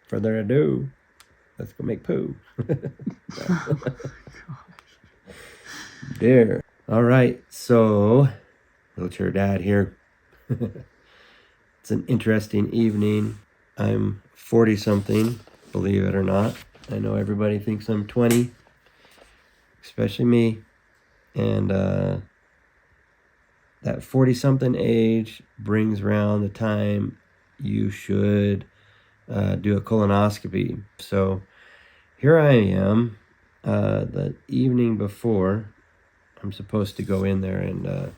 further ado, let's go make poo. There. All right, so wheelchair dad here. It's an interesting evening. I'm 40 something, believe it or not. I know everybody thinks I'm 20, especially me. And that 40 something age brings around the time you should do a colonoscopy. So here I am, the evening before I'm supposed to go in there, and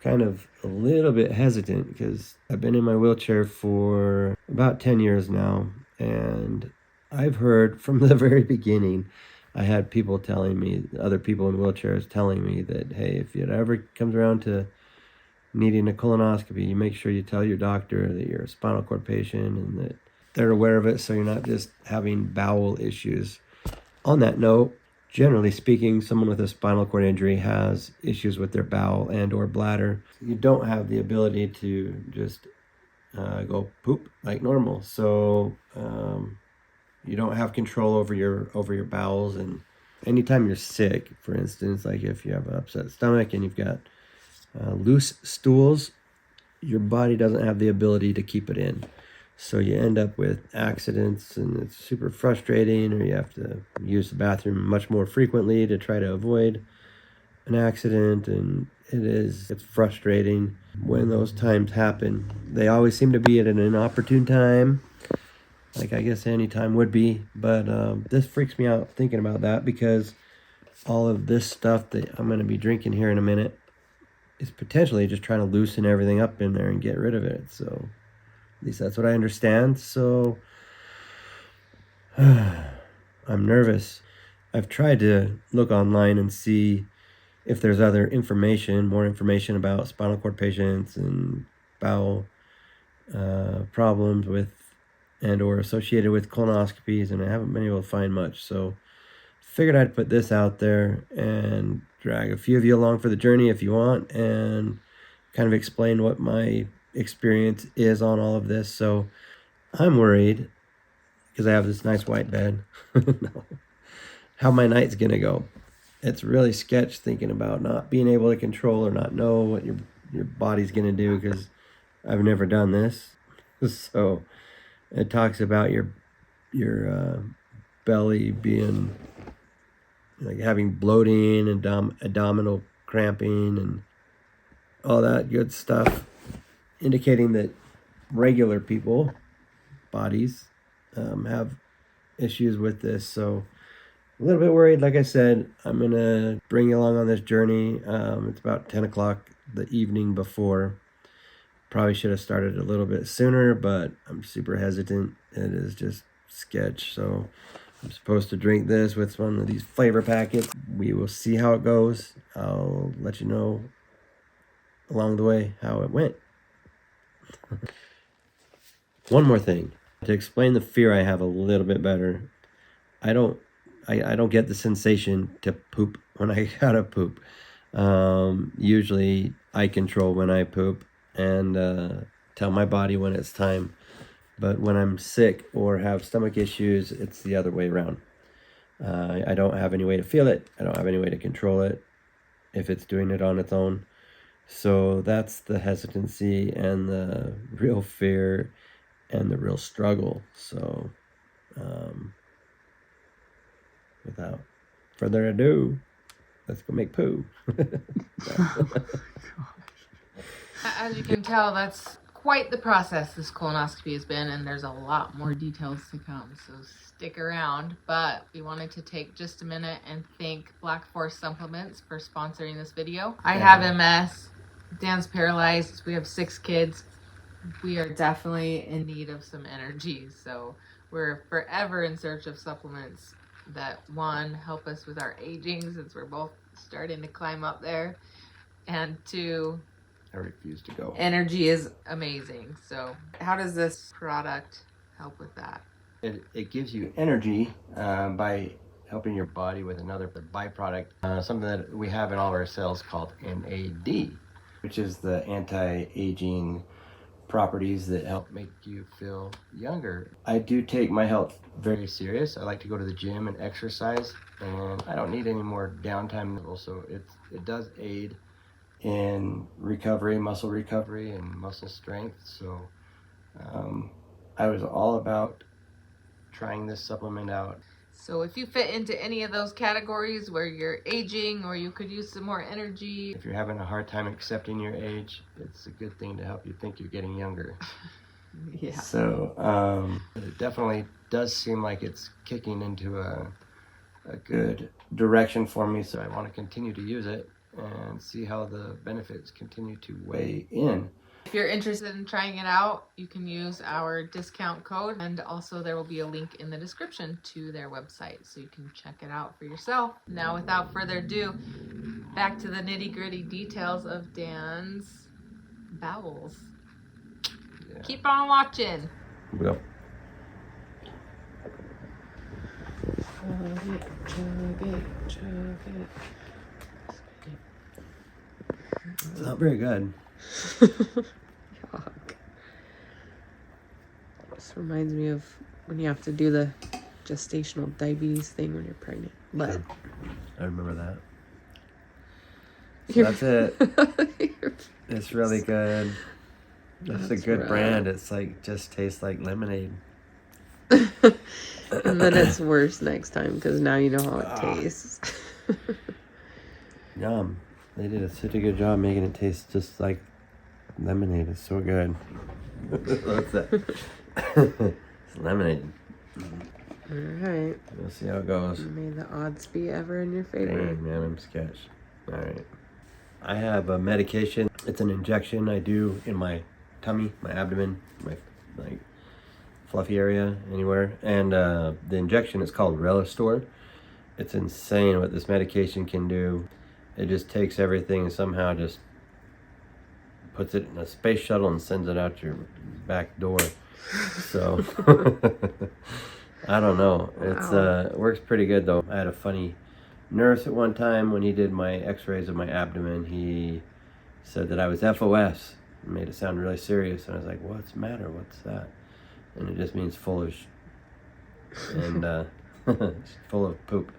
kind of a little bit hesitant because I've been in my wheelchair for about 10 years now, and I've heard from the very beginning, I had people telling me, other people in wheelchairs telling me that, hey, if it ever comes around to needing a colonoscopy, you make sure you tell your doctor that you're a spinal cord patient and that they're aware of it, so you're not just having bowel issues. On that note, generally speaking, someone with a spinal cord injury has issues with their bowel and or bladder. You don't have the ability to just go poop like normal. So you don't have control over your bowels. And anytime you're sick, for instance, like if you have an upset stomach and you've got loose stools, your body doesn't have the ability to keep it in. So you end up with accidents, and it's super frustrating, or you have to use the bathroom much more frequently to try to avoid an accident, and it's frustrating when those times happen. They always seem to be at an inopportune time, like I guess any time would be, but this freaks me out thinking about that, because all of this stuff that I'm going to be drinking here in a minute is potentially just trying to loosen everything up in there and get rid of it. So at least that's what I understand. So I'm nervous. I've tried to look online and see if there's other information, more information about spinal cord patients and bowel problems with and or associated with colonoscopies, and I haven't been able to find much. So figured I'd put this out there and drag a few of you along for the journey if you want, and kind of explain what my experience is on all of this. So I'm worried, because I have this nice white bed, how my night's gonna go. It's really sketch thinking about not being able to control or not know what your body's gonna do, because I've never done this. So it talks about your belly being like having bloating and abdominal cramping and all that good stuff, indicating that regular people bodies have issues with this. So a little bit worried. Like I said, I'm gonna bring you along on this journey. It's about 10 o'clock the evening before. Probably should have started a little bit sooner, but I'm super hesitant. It is just sketch. So I'm supposed to drink this with one of these flavor packets. We will see how it goes. I'll let you know along the way how it went. One more thing to explain the fear I have a little bit better. I don't get the sensation to poop when I gotta poop. Usually I control when I poop and tell my body when it's time. But when I'm sick or have stomach issues, it's the other way around. I don't have any way to feel it. I don't have any way to control it if it's doing it on its own. So that's the hesitancy and the real fear and the real struggle. So without further ado, let's go make poo. As you can tell, that's quite the process this colonoscopy has been, and there's a lot more details to come, so stick around. But we wanted to take just a minute and thank Black Forest Supplements for sponsoring this video. I have MS, Dan's paralyzed, we have 6 kids. We are definitely in need of some energy, so we're forever in search of supplements that, one, help us with our aging, since we're both starting to climb up there, and 2, I refuse to go. energy is amazing. So how does this product help with that? It gives you energy by helping your body with another byproduct, something that we have in all of our cells called NAD, which is the anti-aging properties that help make you feel younger. I do take my health very serious. I like to go to the gym and exercise, and I don't need any more downtime. Also, it does aid in recovery, muscle recovery, and muscle strength. So I was all about trying this supplement out. So if you fit into any of those categories where you're aging or you could use some more energy. If you're having a hard time accepting your age, it's a good thing to help you think you're getting younger. Yeah. So it definitely does seem like it's kicking into a good direction for me. So I want to continue to use it and see how the benefits continue to weigh in. If you're interested in trying it out, you can use our discount code, and also there will be a link in the description to their website so you can check it out for yourself. Now, without further ado, back to the nitty-gritty details of Dan's bowels. Yeah. Keep on watching. Yep. It's not very good. Yuck. This reminds me of when you have to do the gestational diabetes thing when you're pregnant. But I remember that. So that's it. It's really good. It's a good brand. It's like just tastes like lemonade. And then it's worse next time because now you know how it tastes. Yum. They did such a good job making it taste just like lemonade. It's so good. What's that? It's lemonade. Alright. We'll see how it goes. May the odds be ever in your favor. Dang, man, I'm sketch. Alright. I have a medication. It's an injection I do in my tummy, my abdomen, my like fluffy area, anywhere. And the injection is called Relistor. It's insane what this medication can do. It just takes everything and somehow just puts it in a space shuttle and sends it out your back door. So I don't know. It's it works pretty good though. I had a funny nurse at one time when he did my x-rays of my abdomen. He said that I was FOS. It made it sound really serious, and I was like, what's the matter? What's that? And it just means full of and full of poop.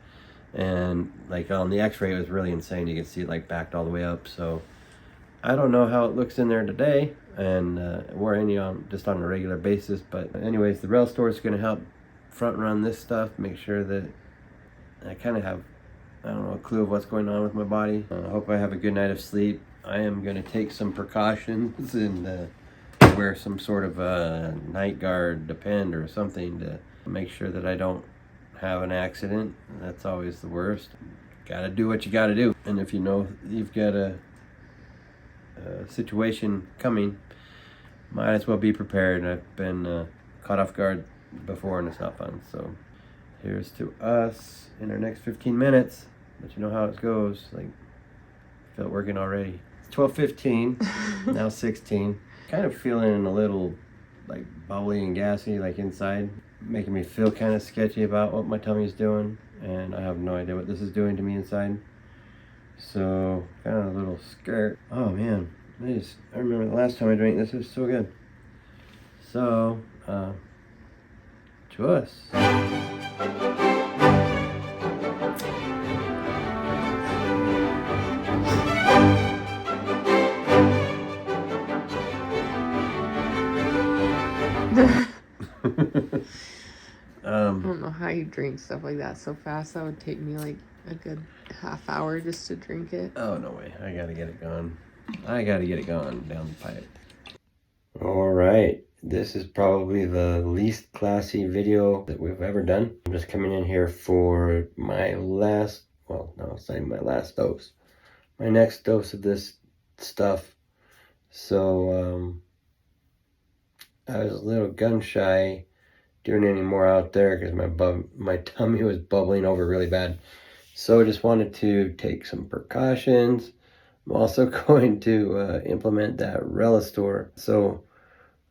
And like on the x-ray it was really insane. You could see it like backed all the way up. So I don't know how it looks in there today, and we're just on a regular basis. But anyways, the Relistor is going to help front run this stuff, make sure that I kind of have, I don't know, a clue of what's going on with my body. I hope I have a good night of sleep. I am going to take some precautions and wear some sort of a night guard depend or something to make sure that I don't have an accident. That's always the worst. Gotta do what you gotta do. And if you know you've got a situation coming, might as well be prepared. I've been caught off guard before and it's not fun. So here's to us in our next 15 minutes. Let you know how it goes. Like, I feel it working already. It's 12:15, now 16. Kind of feeling a little like bubbly and gassy like inside, making me feel kind of sketchy about what my tummy's doing, and I have no idea what this is doing to me inside. So kind of a little scared. Oh man, I remember the last time I drank this, it was so good. So to us. I don't know how you drink stuff like that so fast. That would take me like a good half hour just to drink it. Oh, no way. I gotta get it going. I gotta get it going down the pipe. Alright, this is probably the least classy video that we've ever done. I'm just coming in here for my last, well, no, it's not even my last dose. My next dose of this stuff. So, I was a little gun shy doing any more out there because my tummy was bubbling over really bad. So I just wanted to take some precautions. I'm also going to implement that Relistor. So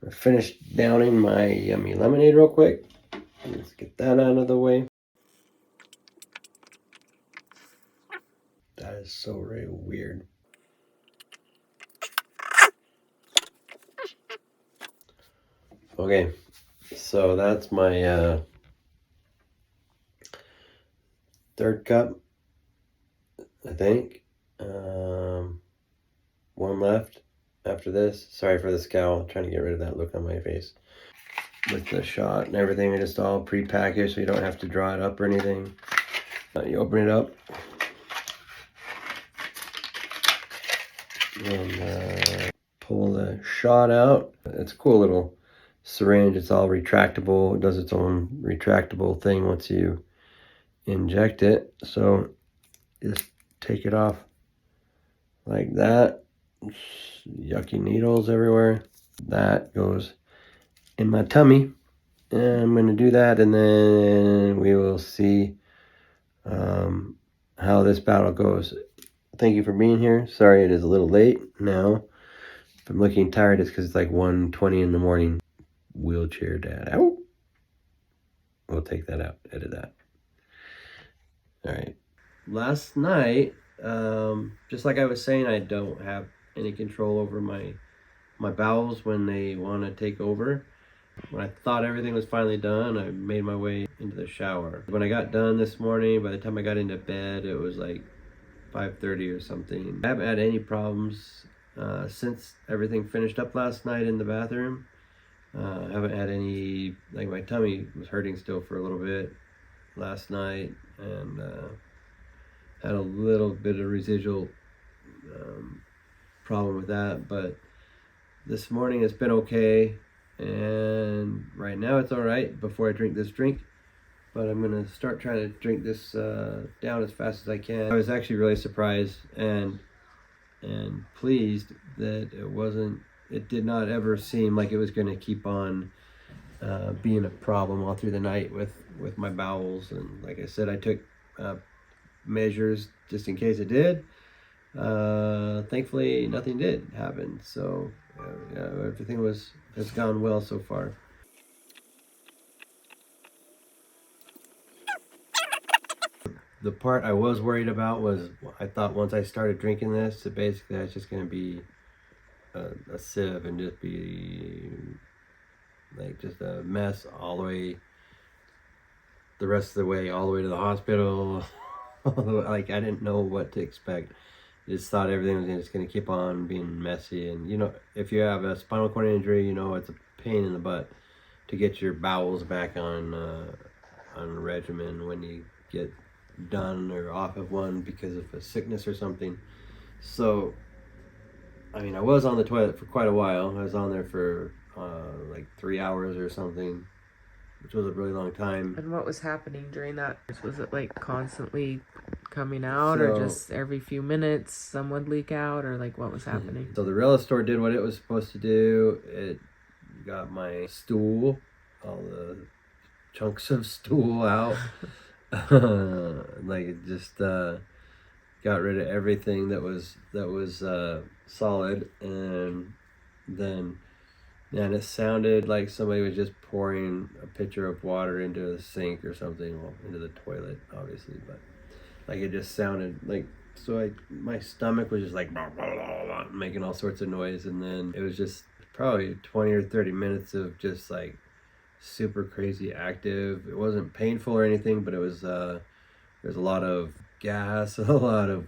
I finished downing my yummy lemonade real quick. Let's get that out of the way. That is so really weird. Okay, so that's my third cup, I think. One left after this. Sorry for the scowl. I'm trying to get rid of that look on my face. With the shot and everything, it's just all pre-packaged, so you don't have to draw it up or anything. You open it up, and pull the shot out. It's a cool little syringe. It's all retractable. It does its own retractable thing once you inject it. So just take it off like that. Yucky needles everywhere. That goes in my tummy. And I'm going to do that, and then we will see how this battle goes. Thank you for being here. Sorry it is a little late now. If I'm looking tired, it's because it's like 1:20 in the morning. Wheelchair dad out. We'll take that out. Edit that. All right. Last night, just like I was saying, I don't have any control over my bowels when they want to take over. When I thought everything was finally done, I made my way into the shower. When I got done this morning, by the time I got into bed, it was like 5:30 or something. I haven't had any problems since everything finished up last night in the bathroom. I haven't had any, like my tummy was hurting still for a little bit last night, and had a little bit of residual problem with that, but this morning it's been okay, and right now it's all right before I drink this drink. But I'm gonna start trying to drink this down as fast as I can. I was actually really surprised and pleased that it did not ever seem like it was gonna keep on being a problem all through the night with my bowels. And like I said, I took measures just in case it did. Thankfully nothing did happen, so everything has gone well so far. The part I was worried about was, I thought once I started drinking this, that basically it's just going to be a sieve and just be like just a mess all the way, the rest of the way, all the way to the hospital. Like, I didn't know what to expect. Just thought everything was just going to keep on being messy. And you know, if you have a spinal cord injury, you know it's a pain in the butt to get your bowels back on regimen when you get done or off of one because of a sickness or something. So I mean, I was on the toilet for quite a while. I was on there for like 3 hours or something, which was a really long time. And what was happening during that? Was it like constantly coming out, or just every few minutes some would leak out, or like what was happening? So the Relistor did what it was supposed to do. It got my stool, all the chunks of stool out. Like, it just got rid of everything that was solid. And then, man, it sounded like somebody was just pouring a pitcher of water into the sink or something. Well, into the toilet, obviously, but like, it just sounded like, so my stomach was just like blah, blah, blah, blah, making all sorts of noise. And then it was just probably 20 or 30 minutes of just like super crazy active. It wasn't painful or anything, but it was there's a lot of gas, a lot of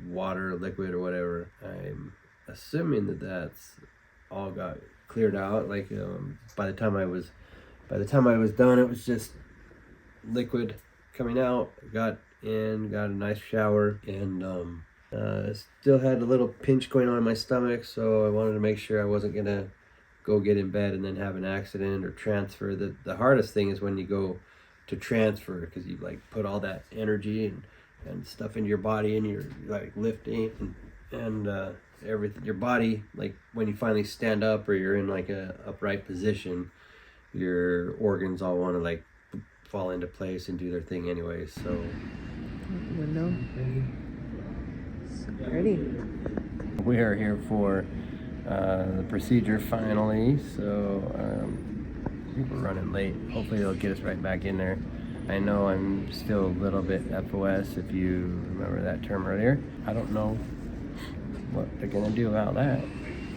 water, liquid or whatever. I'm assuming that that's all got cleared out. Like, by the time I was done, it was just liquid coming out. Got in, got a nice shower, and still had a little pinch going on in my stomach, so I wanted to make sure I wasn't gonna go get in bed and then have an accident or transfer. The hardest thing is when you go to transfer, because you like put all that energy and stuff into your body, and you're like lifting and everything, your body, like when you finally stand up or you're in like a upright position, your organs all want to like fall into place and do their thing anyway. So Window. So pretty. we are here for the procedure finally. So I think we're running late. Hopefully they'll get us right back in there. I know I'm still a little bit FOS, if you remember that term earlier. I don't know what they're gonna do about that.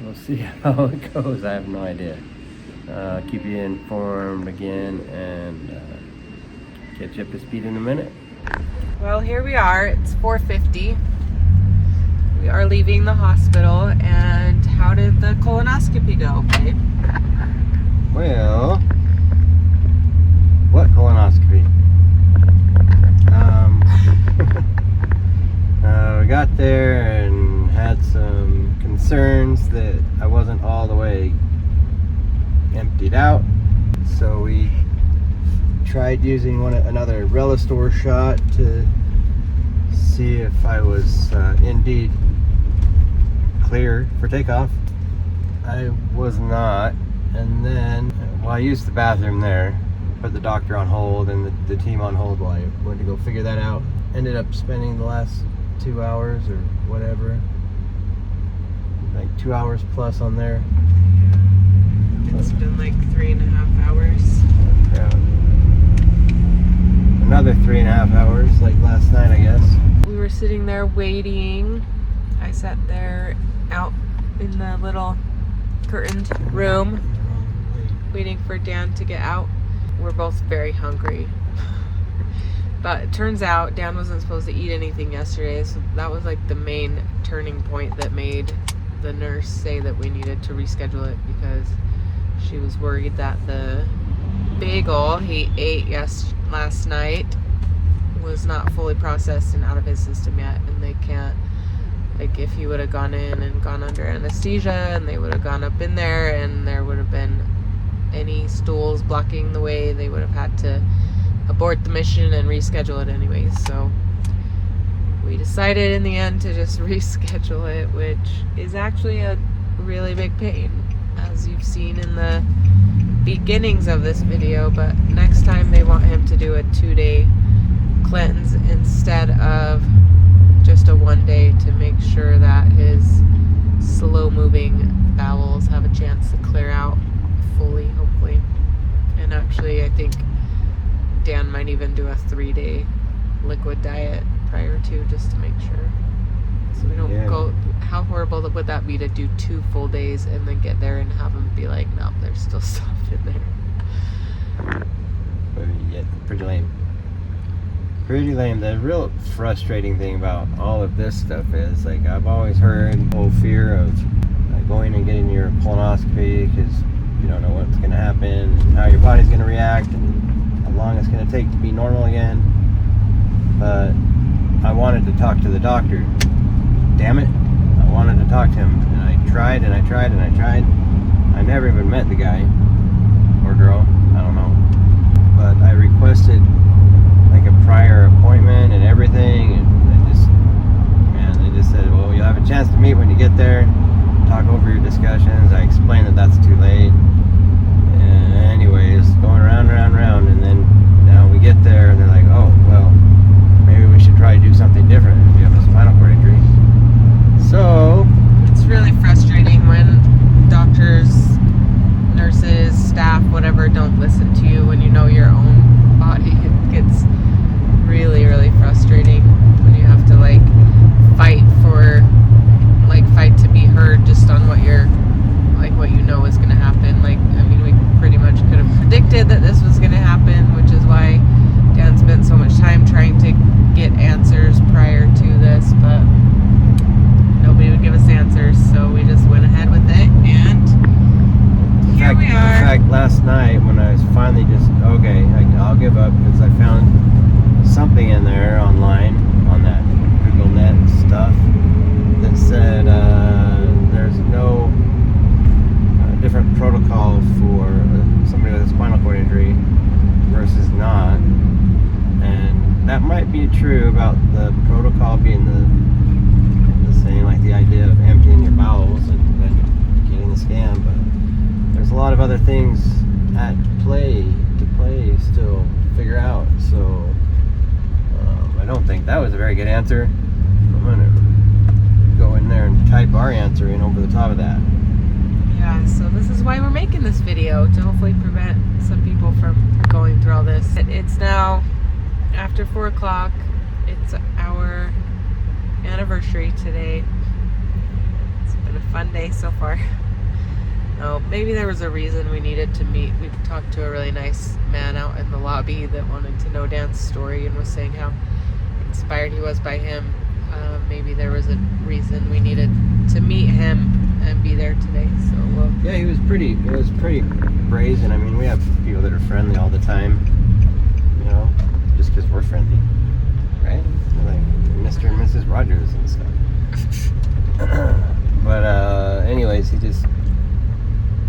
We'll see how it goes. I have no idea. keep you informed again, and catch you up to speed in a minute. Well, here we are. It's 4:50. We are leaving the hospital. And how did the colonoscopy go, babe? Well, what colonoscopy? We got there and had some concerns that I wasn't all the way emptied out, so we tried using another Relistor shot to see if I was indeed clear for takeoff. I was not, and then I used the bathroom there, put the doctor on hold and the team on hold while I went to go figure that out. Ended up spending the last 2 hours or whatever, like 2 hours plus on there. It's been like 3.5 hours. Yeah. Another 3.5 hours, like last night, I guess. We were sitting there waiting. I sat there out in the little curtained room waiting for Dan to get out. We're both very hungry. But it turns out Dan wasn't supposed to eat anything yesterday, so that was like the main turning point that made the nurse say that we needed to reschedule it, because she was worried that the bagel he ate last night was not fully processed and out of his system yet, and they can't, like, if he would have gone in and gone under anesthesia and they would have gone up in there and there would have been any stools blocking the way, they would have had to abort the mission and reschedule it anyways. So we decided in the end to just reschedule it, which is actually a really big pain, as you've seen in the beginnings of this video. But next time they want him to do a 2-day cleanse instead of just a 1-day, to make sure that his slow moving bowels have a chance to clear out fully, hopefully. And actually, I think Dan might even do a 3-day liquid diet prior to, just to make sure, so we don't go. How horrible would that be to do 2 full days and then get there and have him be like, no, there's still stuff in there. Yeah, pretty lame. Pretty lame. The real frustrating thing about all of this stuff is, like, I've always heard the whole fear of going and getting your colonoscopy, because you don't know what's going to happen and how your body's going to react and how long it's going to take to be normal again. But I wanted to talk to the doctor. Damn it. I wanted to talk to him, and I tried and I tried and I tried. I never even met the guy or girl, I don't know. But I requested like a prior appointment and everything, and they just said, well, you'll have a chance to meet when you get there, talk over your discussions. I explained that that's too late. And anyways, going around, and then now we get there and they're like, oh, well, maybe we should try to do something different if you have a spinal cord injury. So it's really frustrating when doctors, nurses, staff, whatever, don't listen to you when you know your own body. It gets really, really frustrating when you have to fight to be heard just on what you're, what you know is going to happen. We pretty much could have predicted that this was going to happen, which is why Dan spent so much time trying to get answers prior to this, but nobody would give us answers, so we just went ahead with it, and here we are. In fact, last night when I was finally just, okay, I'll give up, because I found something in there online on that Google Net stuff that said there's no different protocol for somebody with a spinal cord injury versus not, and that might be true about the protocol being the same, like the idea of emptying your bowels and then getting the scan, but there's a lot of other things at play still to figure out. So I don't think that was a very good answer. I'm gonna go in there and type our answer in over the top of that. Yeah, so this is why we're making this video, to hopefully prevent some people from going through all this. It's now after 4 o'clock. It's our anniversary today. It's been a fun day so far. know. Maybe there was a reason we needed to meet. We talked to a really nice man out in the lobby that wanted to know Dan's story and was saying how inspired he was by him. Maybe there was a reason we needed to meet him and be there today. So we'll... Yeah, he was pretty brazen. I mean, we have people that are friendly all the time, you know, just because we're friendly, right? Like Mr. and Mrs. Rogers and stuff. But anyways, he just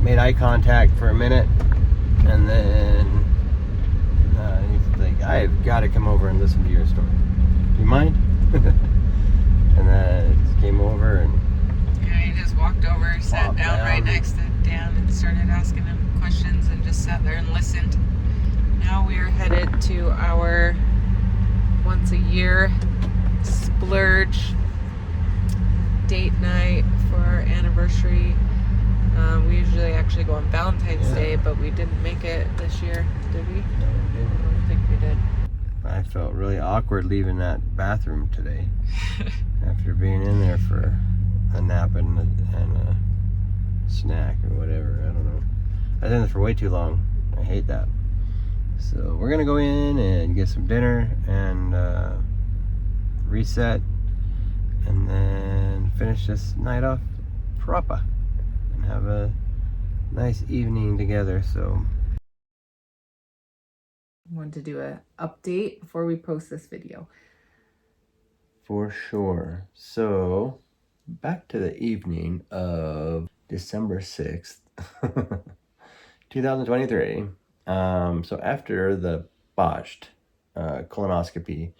made eye contact for a minute, and then he's like, I've got to come over and listen to your story. Do you mind? And then came over and yeah, he just walked over, sat down right next to Dan and started asking him questions and just sat there and listened. Now we are headed to our once a year splurge date night for our anniversary. We usually actually go on Valentine's Day, but we didn't make it this year, did we? No, we didn't. I don't think we did. I felt really awkward leaving that bathroom today after being in there for a nap and a snack or whatever. I don't know. I was in there for way too long. I hate that. So we're gonna go in and get some dinner and reset, and then finish this night off proper and have a nice evening together. So Want to do a update before we post this video. for sure. So back to the evening of December 6th, 2023. So after the botched colonoscopy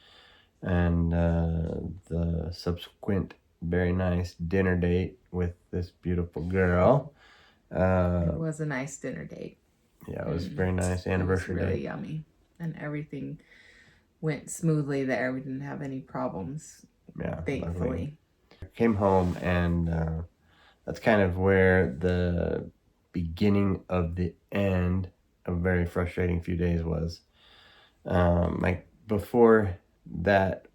and the subsequent very nice dinner date with this beautiful girl. It was a nice dinner date. Yeah, it was very nice anniversary It was really date. yummy, and everything went smoothly there. We didn't have any problems, Yeah, thankfully. luckily. Came home, and that's kind of where the beginning of the end of a very frustrating few days was. Like before that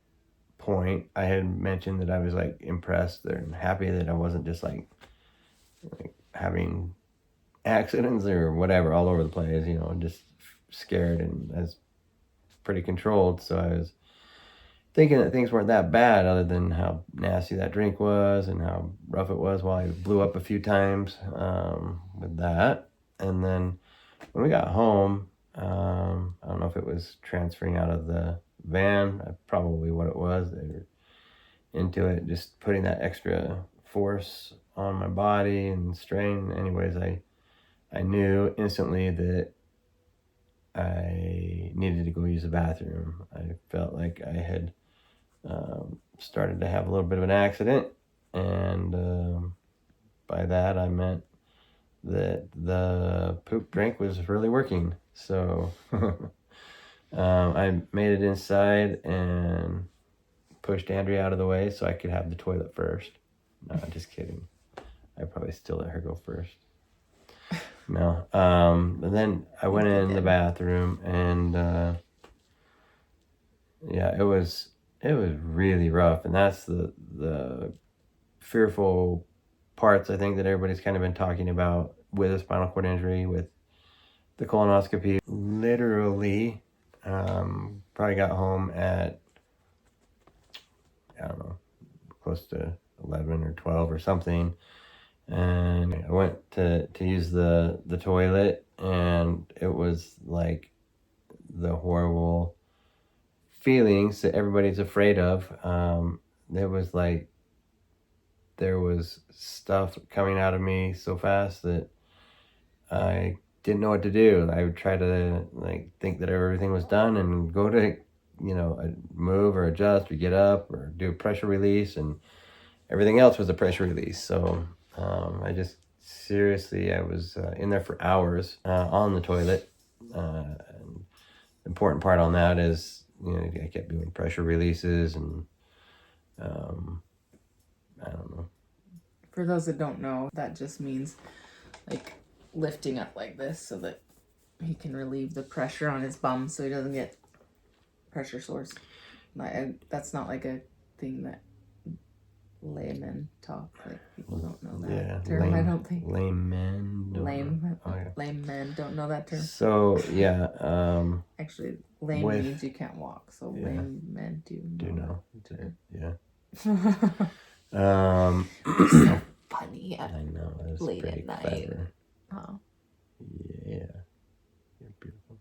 point, I had mentioned that I was like impressed and happy that I wasn't just like having accidents or whatever all over the place, you know, just scared, and I was pretty controlled. So I was thinking that things weren't that bad, other than how nasty that drink was and how rough it was while I blew up a few times with that. And then when we got home, I don't know if it was transferring out of the van, probably what it was. They were into it, just putting that extra force on my body and strain. Anyways, I knew instantly that I needed to go use the bathroom. I felt like I had started to have a little bit of an accident, and by that I meant that the poop drink was really working. So I made it inside and pushed Andrea out of the way so I could have the toilet first. No, just kidding. I probably still let her go first. No. And then I went in the bathroom, and yeah, it was really rough, and that's the fearful parts, I think, that everybody's kind of been talking about with a spinal cord injury, with the colonoscopy. Literally, probably got home at, I don't know, close to 11 or 12 or something, and I went to use the toilet, and it was like the horrible feelings that everybody's afraid of. It was like there was stuff coming out of me so fast that I didn't know what to do. I would try to like think that everything was done and go to, you know, move or adjust or get up or do a pressure release, and everything else was a pressure release. So I just seriously, I was in there for hours on the toilet. And the important part on that is, you know, I kept doing pressure releases, and I don't know. For those that don't know, that just means like lifting up like this so that he can relieve the pressure on his bum so he doesn't get pressure sores. That's not like a thing that layman talk. Like people don't know that Yeah, term. I don't think. lame men. Lame. Oh, yeah. Lame men don't know that term. So yeah, Actually, lame with- means you can't walk. So yeah. lame men do know. Yeah. You're so funny I at know, it was late pretty at night. clever. Oh. Yeah. You're beautiful.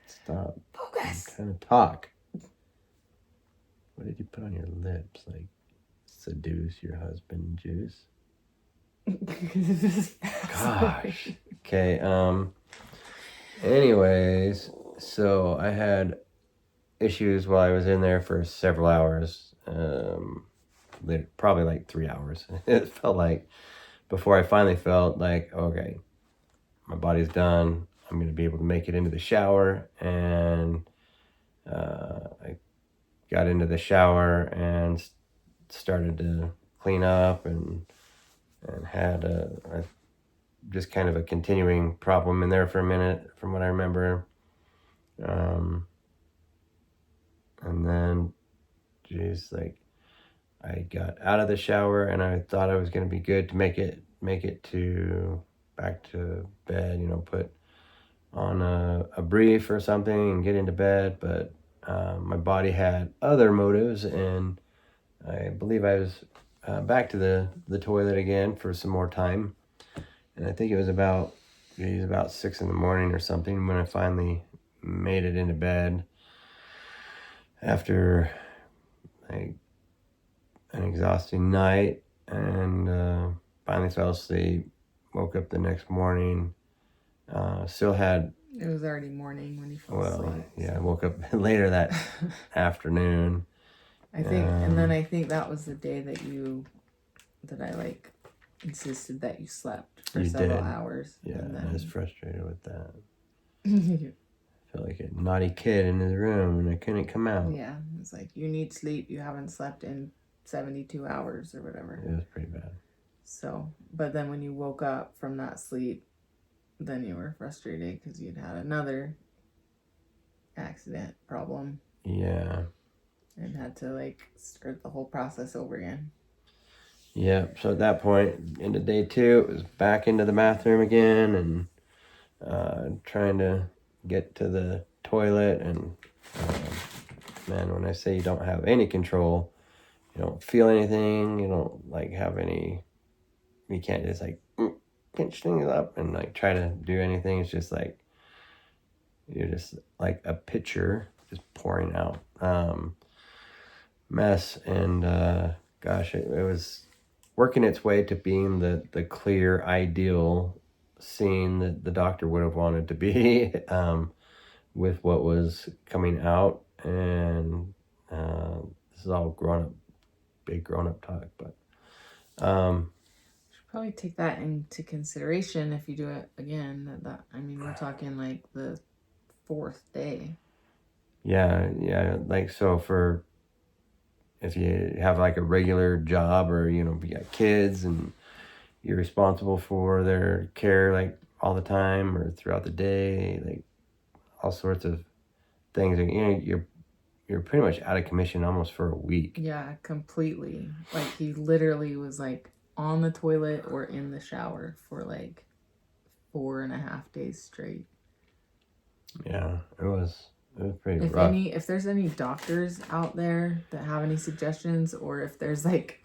Stop. Focus. I'm trying to talk. What did you put on your lips? Like, seduce your husband juice? Gosh. Okay, anyways, so I had issues while I was in there for several hours. Probably like 3 hours. It felt like before I finally felt like, okay, my body's done. I'm going to be able to make it into the shower. And I got into the shower and started to clean up and had a just kind of a continuing problem in there for a minute from what I remember. And then, geez, like I got out of the shower and I thought I was going to be good to make it to back to bed, you know, put on a brief or something and get into bed. But my body had other motives, and I believe I was back to the toilet again for some more time. And I think it was about 6 in the morning or something when I finally made it into bed after like an exhausting night, and finally fell asleep. Woke up the next morning. Still had. It was already morning when you fell asleep. Yeah, I woke up later that afternoon. I think, and then I think that was the day that I like insisted that you slept for several hours. Yeah, and then I was frustrated with that. yeah, I felt like a naughty kid in his room and I couldn't come out. it's like you need sleep. You haven't slept in 72 hours or whatever. It was pretty bad. So, but then when you woke up from that sleep, then you were frustrated because you'd had another accident problem. Yeah. And had to like start the whole process over again. Yeah, so at that point, into day 2, it was back into the bathroom again and trying to get to the toilet. And man, when I say you don't have any control, you don't feel anything, you don't like have any, you can't just like pinch things up and like try to do anything. It's just like, you're just like a pitcher just pouring out mess. And gosh, it was working its way to being the clear ideal scene that the doctor would have wanted to be with what was coming out. And this is all big grown up talk, but should probably take that into consideration if you do it again. I mean, we're talking like the 4th day. Yeah, like, so if you have like a regular job, or you know, you got kids and you're responsible for their care like all the time or throughout the day, like all sorts of things, you know, you're pretty much out of commission almost for a week. Yeah, completely. Like he literally was like on the toilet or in the shower for like 4.5 days straight. Yeah, it was pretty rough. If there's any doctors out there that have any suggestions, or if there's like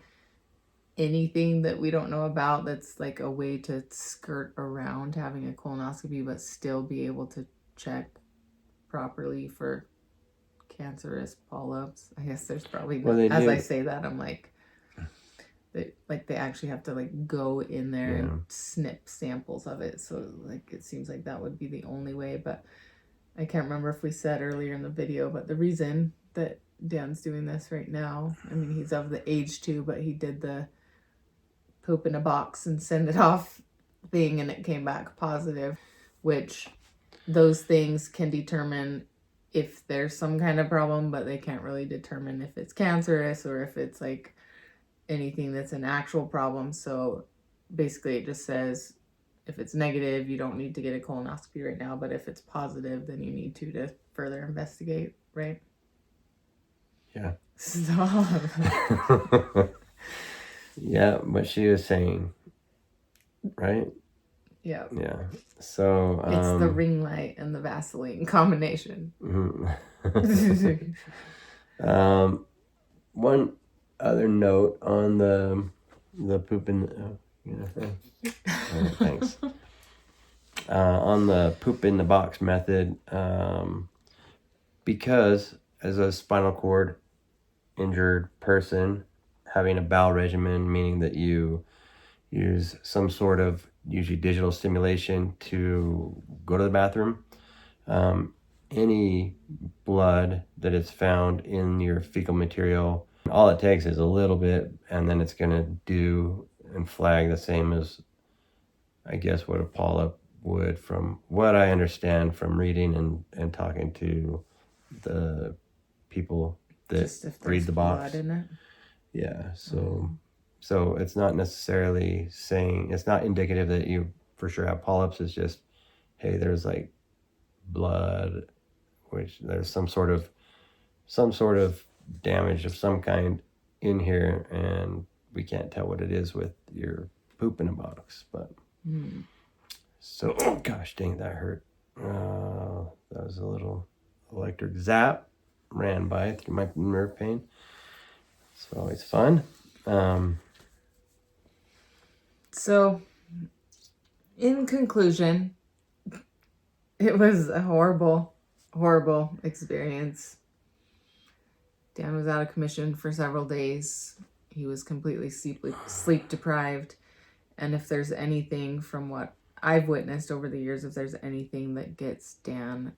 anything that we don't know about that's like a way to skirt around having a colonoscopy but still be able to check properly for cancerous polyps. I guess there's probably as I say that, I'm like, they actually have to like go in there and snip samples of it. So like it seems like that would be the only way. But I can't remember if we said earlier in the video, but the reason that Dan's doing this right now, I mean, he's of the age too, but he did the poop in a box and send it off thing, and it came back positive, which those things can determine if there's some kind of problem, but they can't really determine if it's cancerous or if it's like anything that's an actual problem. So basically it just says if it's negative, you don't need to get a colonoscopy right now, but if it's positive, then you need to further investigate, right? Yeah. Stop. Yeah, what she was saying, right? Yeah. Yeah. So It's the ring light and the Vaseline combination. One other note on the poop in the thanks. On the poop in the box method, because as a spinal cord injured person, having a bowel regimen, meaning that you use some sort of usually digital stimulation to go to the bathroom. Any blood that is found in your fecal material, all it takes is a little bit, and then it's going to do and flag the same as, I guess, what a polyp would, from what I understand from reading and talking to the people that Just if read there's the box. blood in it. Yeah, so it's not necessarily saying, it's not indicative that you for sure have polyps. It's just, hey, there's like blood, which there's some sort of damage of some kind in here, and we can't tell what it is with your poop in a box. But so, oh gosh, dang, that hurt. That was a little electric zap ran by through my nerve pain. It's always fun. So, in conclusion, it was a horrible, horrible experience. Dan was out of commission for several days. He was completely sleep deprived. And if there's anything from what I've witnessed over the years, if there's anything that gets Dan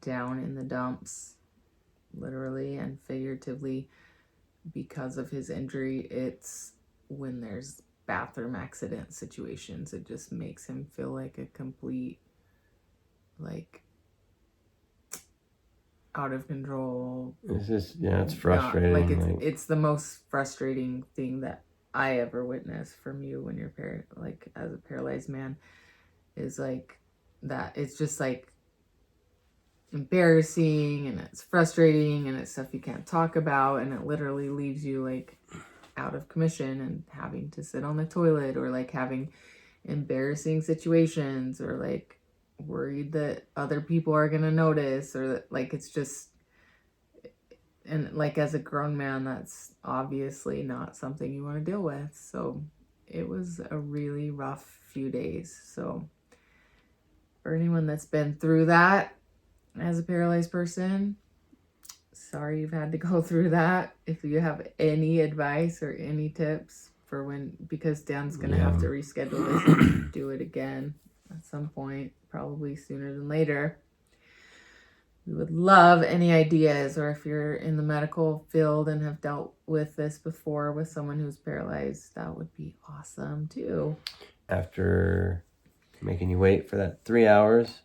down in the dumps, literally and figuratively, because of his injury, it's when there's bathroom accident situations. It just makes him feel like a complete, like, out of control. It's just, yeah, it's frustrating. It's the most frustrating thing that I ever witnessed from you when you're as a paralyzed man, is like that. It's just like embarrassing, and it's frustrating, and it's stuff you can't talk about, and it literally leaves you like out of commission and having to sit on the toilet, or like having embarrassing situations, or like worried that other people are gonna notice, or that, like, it's just, and like as a grown man, that's obviously not something you want to deal with. So it was a really rough few days. So for anyone that's been through that as a paralyzed person, sorry you've had to go through that. If you have any advice or any tips for because Dan's gonna have to reschedule this and do it again at some point, probably sooner than later. We would love any ideas, or if you're in the medical field and have dealt with this before with someone who's paralyzed, that would be awesome too. After making you wait for that 3 hours,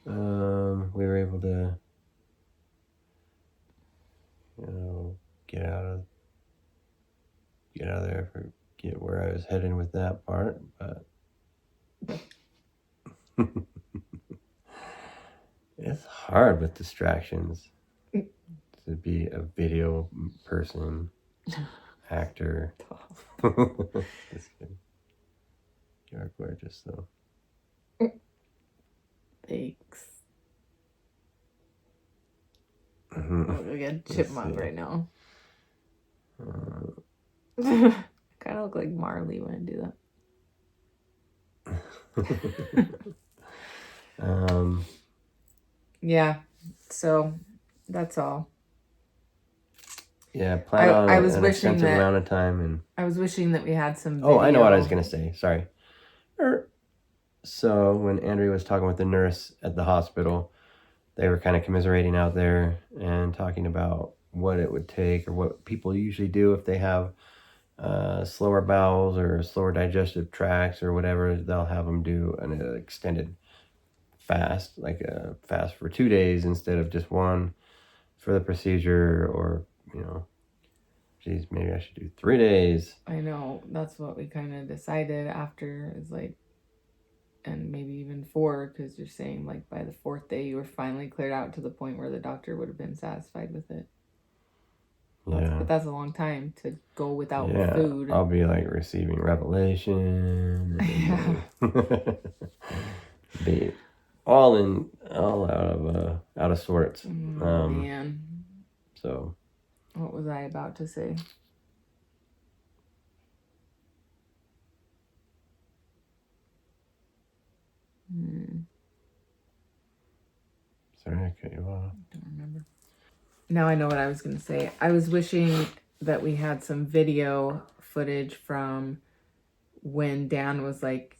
Mm-hmm. We were able to, get out of there, get where I was heading with that part, but it's hard with distractions to be a video person, actor. Just kidding. You are gorgeous, though. Thanks. Mm-hmm. We got chipmunk right now. Kind of look like Marley when I do that. Yeah, so that's all. Yeah, plan on I was an wishing extensive that, amount of time. And I was wishing that we had some video. Oh, I know what I was going to say. Sorry. So when Andrea was talking with the nurse at the hospital, they were kind of commiserating out there and talking about what it would take, or what people usually do if they have slower bowels or slower digestive tracts or whatever. They'll have them do an extended fast, like a fast for 2 days instead of just one for the procedure, or, geez, maybe I should do 3 days. I know, that's what we kind of decided after, is like, and maybe even 4, because you're saying like by the 4th day you were finally cleared out to the point where the doctor would have been satisfied with it. Yeah. But that's a long time to go without Yeah, food. I'll be like receiving revelation. And be all out of sorts. Man, So what was I about to say? sorry, I cut you off. Don't remember. Now I know what I was going to say. I was wishing that we had some video footage from when Dan was like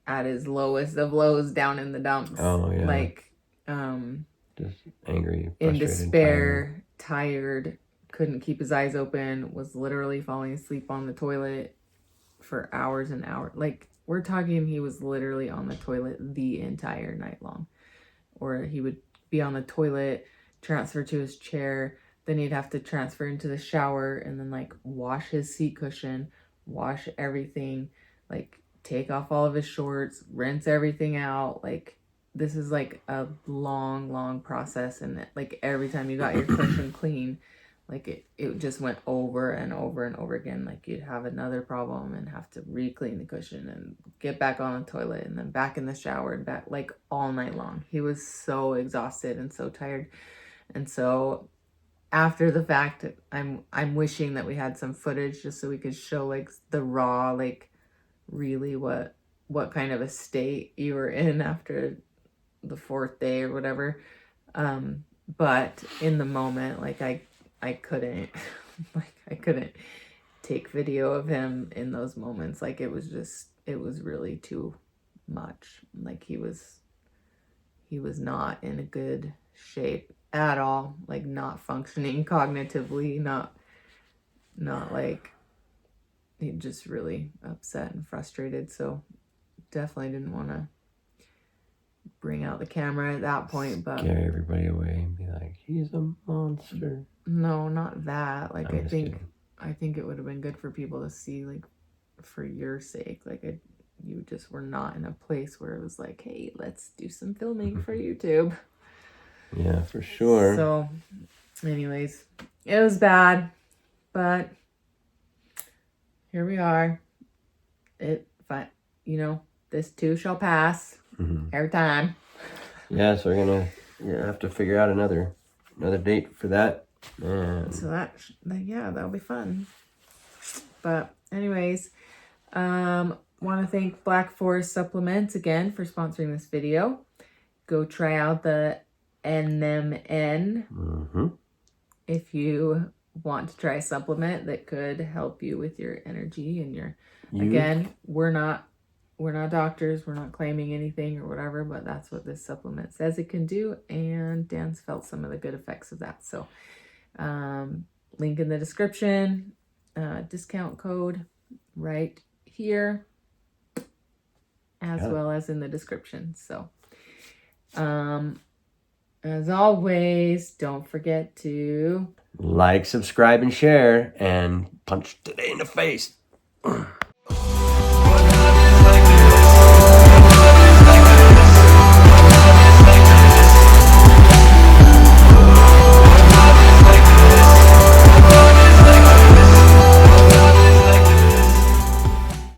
at his lowest of lows down in the dumps. Oh yeah. Like Just angry, in frustrated, despair, tired, couldn't keep his eyes open, was literally falling asleep on the toilet for hours and hours. Like, we're talking, he was literally on the toilet the entire night long. Or he would be on the toilet, transfer to his chair, then he'd have to transfer into the shower and then like wash his seat cushion, wash everything, like take off all of his shorts, rinse everything out. Like, this is like a long process, and like every time you got your cushion clean, like it just went over and over and over again. Like, you'd have another problem and have to re-clean the cushion and get back on the toilet and then back in the shower and back, like all night long. He was so exhausted and so tired. And so after the fact, I'm wishing that we had some footage just so we could show like the raw, like really what kind of a state you were in after the 4th day or whatever. But in the moment, like I couldn't like I couldn't take video of him in those moments. Like, it was really too much. Like, he was not in a good shape at all, like not functioning cognitively, not like, he just really upset and frustrated. So definitely didn't want to bring out the camera at that point, but scare everybody away and be like, he's a monster. No, not that. Like, I'm just kidding. I think it would have been good for people to see, like, for your sake. Like, you just were not in a place where it was like, hey, let's do some filming for YouTube. Yeah, for sure. So, anyways, it was bad, but here we are. This too shall pass. Every time. Yeah, so we're gonna have to figure out another date for that. And So that'll be fun. But anyways, want to thank Black Forest Supplements again for sponsoring this video. Go try out the NMN if you want to try a supplement that could help you with your energy and your. Again, we're not doctors, we're not claiming anything or whatever, but that's what this supplement says it can do, and Dan's felt some of the good effects of that. So link in the description, discount code right here, as well as in the description. So as always, don't forget to like, subscribe, and share, and punch today in the face.